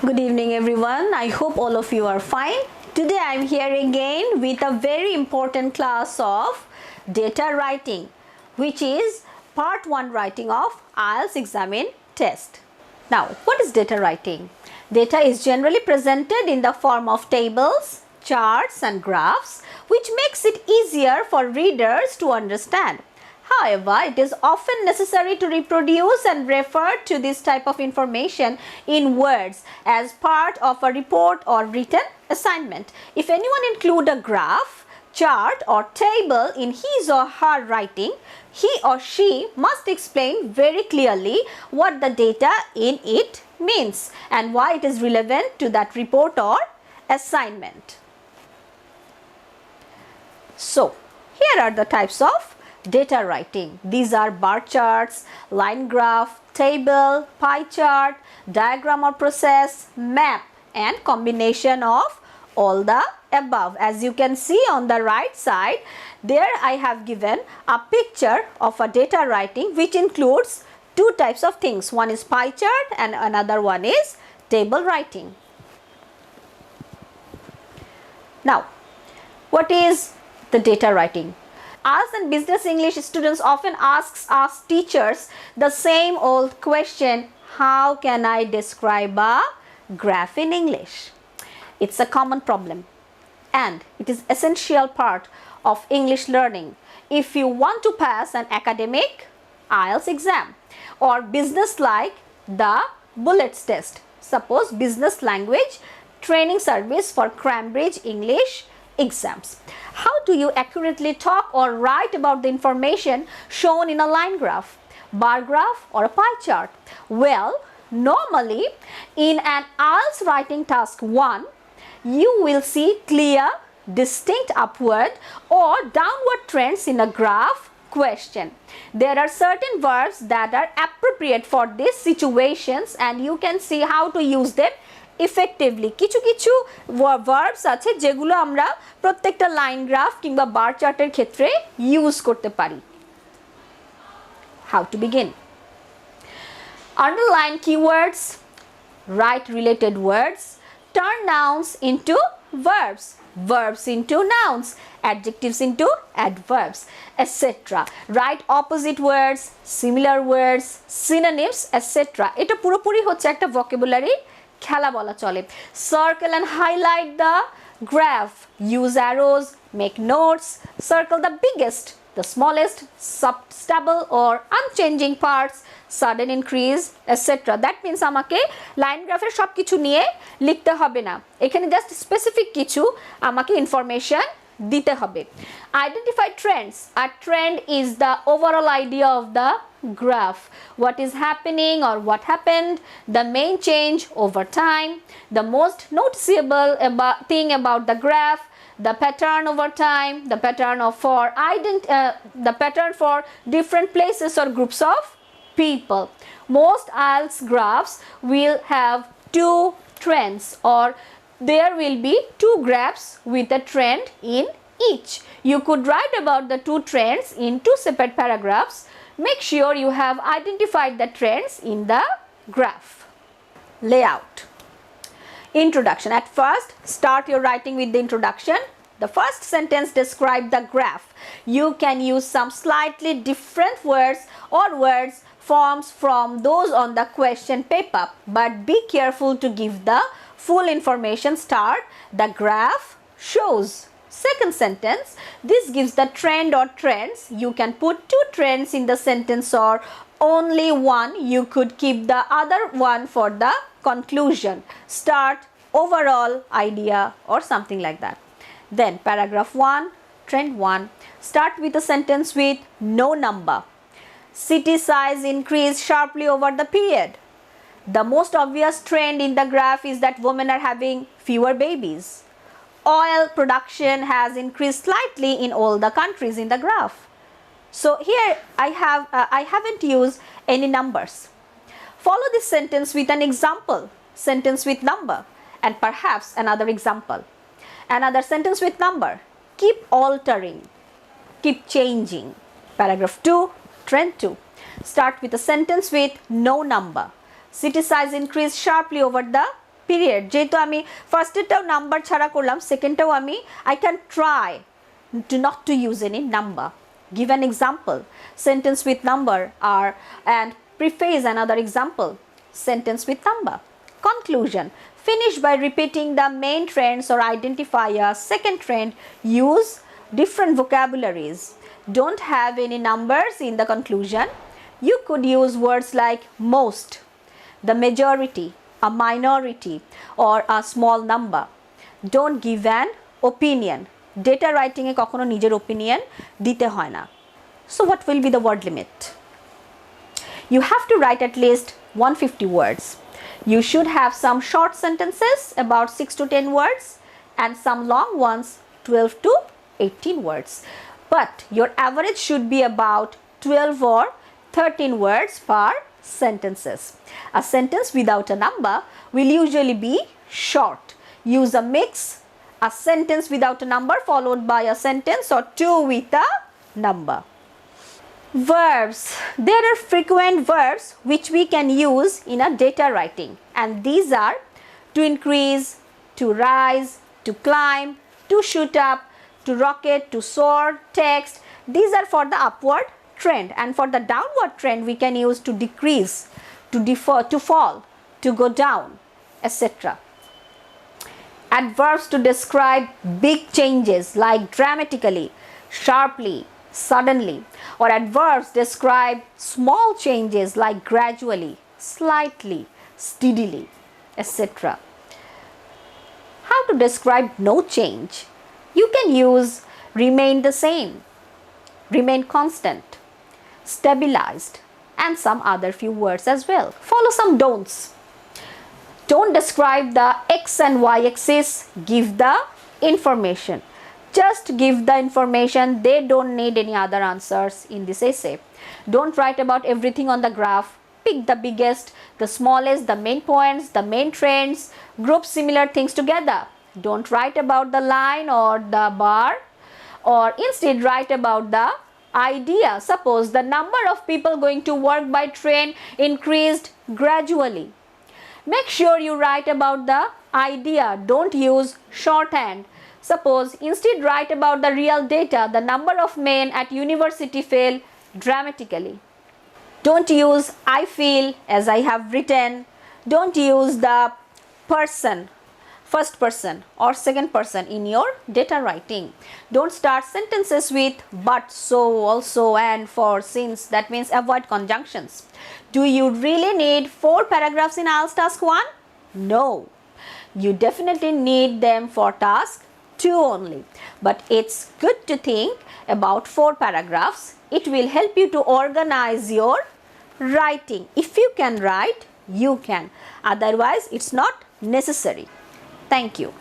Good evening everyone. I hope all of you are fine. Today I am here again with a very important class of data writing, which is part 1 writing of IELTS examine test. Now, what is data writing? Data is generally presented in the form of tables, charts and graphs, which makes it easier for readers to understand. However, it is often necessary to reproduce and refer to this type of information in words as part of a report or written assignment. If anyone include a graph, chart or table in his or her writing, he or she must explain very clearly what the data in it means and why it is relevant to that report or assignment. So, here are the types of data writing. These are bar charts, line graph, table, pie chart, diagram or process, map and combination of all the above. As you can see on the right side, there I have given a picture of a data writing which includes two types of things. One is pie chart and another one is table writing. Now, what is the data writing? Us and business English students often ask us teachers the same old question, how can I describe a graph in English? It's a common problem and it is essential part of English learning if you want to pass an academic IELTS exam or business like the bullets test. Suppose business language training service for Cambridge English exams. How do you accurately talk or write about the information shown in a line graph, bar graph or a pie chart? Well, normally in an IELTS writing task 1, you will see clear, distinct upward or downward trends in a graph question. There are certain verbs that are appropriate for these situations and you can see how to use them effectively. কিছু কিছু verbs আছে যেগুলো আমরা প্রত্যেকটা line graph কিংবা বার চার্টের ক্ষেত্রে use করতে পারি. How to begin? Underline keywords, write related words, turn nouns into verbs, verbs into nouns, adjectives into adverbs, etc. Write opposite words, similar words, synonyms, etc. এটা পুরোপুরি হচ্ছে একটা vocabulary খেলা বলা চলে. Circle and highlight the graph, use arrows, make notes, circle the biggest, the smallest, stable or unchanging parts, sudden increase, etc. That means আমাকে line গ্রাফের সব কিছু নিয়ে লিখতে হবে না, এখানে জাস্ট স্পেসিফিক কিছু আমাকে ইনফরমেশন দিতে হবে. Identify trends. A trend is the overall idea of the graph, what is happening or what happened, the main change over time, the most noticeable thing about the graph, the pattern over time, the pattern for different places or groups of people. Most IELTS graphs will have two trends or there will be two graphs with a trend in each. You could write about the two trends in two separate paragraphs. Make sure you have identified the trends in the graph. Layout. Introduction. At first, start your writing with the introduction. The first sentence describes the graph. You can use some slightly different words or words forms from those on the question paper, but be careful to give the full information. Start, the graph shows. Second sentence, this gives the trend or trends. You can put two trends in the sentence or only one. You could keep the other one for the conclusion. Start, overall idea or something like that. Then paragraph 1, trend 1. Start with a sentence with no number. City size increased sharply over the period. The most obvious trend in the graph is that women are having fewer babies. Oil production has increased slightly in all the countries in the graph. So here I haven't used any numbers. Follow this sentence with an example, sentence with number and perhaps another example. Another sentence with number. Keep altering, keep changing. Paragraph 2, trend 2. Start with a sentence with no number. City size increased sharply over the period. যেহেতু আমি ফার্স্টেরটাও number ছাড়া করলাম, সেকেন্ডটাও আমি I can try not to use any number. Give an example. Sentence with number or and preface another example. Sentence with number. Conclusion. Finish by repeating the main trends or identify a second trend. Use different vocabularies. Don't have any numbers in the conclusion. You could use words like most, the majority, a minority, or a small number. Don't give an opinion. Data writing এ কখনো নিজের opinion দিতে হয় না. So what will be the word limit? You have to write at least 150 words. You should have some short sentences about 6 to 10 words and some long ones 12 to 18 words. But your average should be about 12 or 13 words per sentences. A sentence without a number will usually be short. Use a mix, a sentence without a number followed by a sentence or two with a number. Verbs. There are frequent verbs which we can use in a data writing, and these are to increase, to rise, to climb, to shoot up, to rocket, to soar, text. These are for the upward trend, and for the downward trend we can use to decrease, to defer, to fall, to go down, etc. Adverbs to describe big changes like dramatically, sharply, suddenly, or adverbs describe small changes like gradually, slightly, steadily, etc. How to describe no change? You can use remain the same, remain constant, stabilized, and some other few words as well. Follow some don'ts. Don't describe the x and y axis, give the information. Just give the information, they don't need any other answers in this essay. Don't write about everything on the graph. Pick the biggest, the smallest, the main points, the main trends, group similar things together. Don't write about the line or the bar, or instead write about the idea. Suppose the number of people going to work by train increased gradually. Make sure you write about the idea, don't use shorthand. Suppose instead write about the real data, the number of men at university fell dramatically. Don't use I feel as I have written. Don't use the person, first person or second person in your data writing. Don't start sentences with but, so, also, and, for, since. That means avoid conjunctions. Do you really need 4 paragraphs in IELTS task 1? No. You definitely need them for task 2 only. But it's good to think about 4 paragraphs. It will help you to organize your writing. If you can write, you can. Otherwise, it's not necessary. Thank you.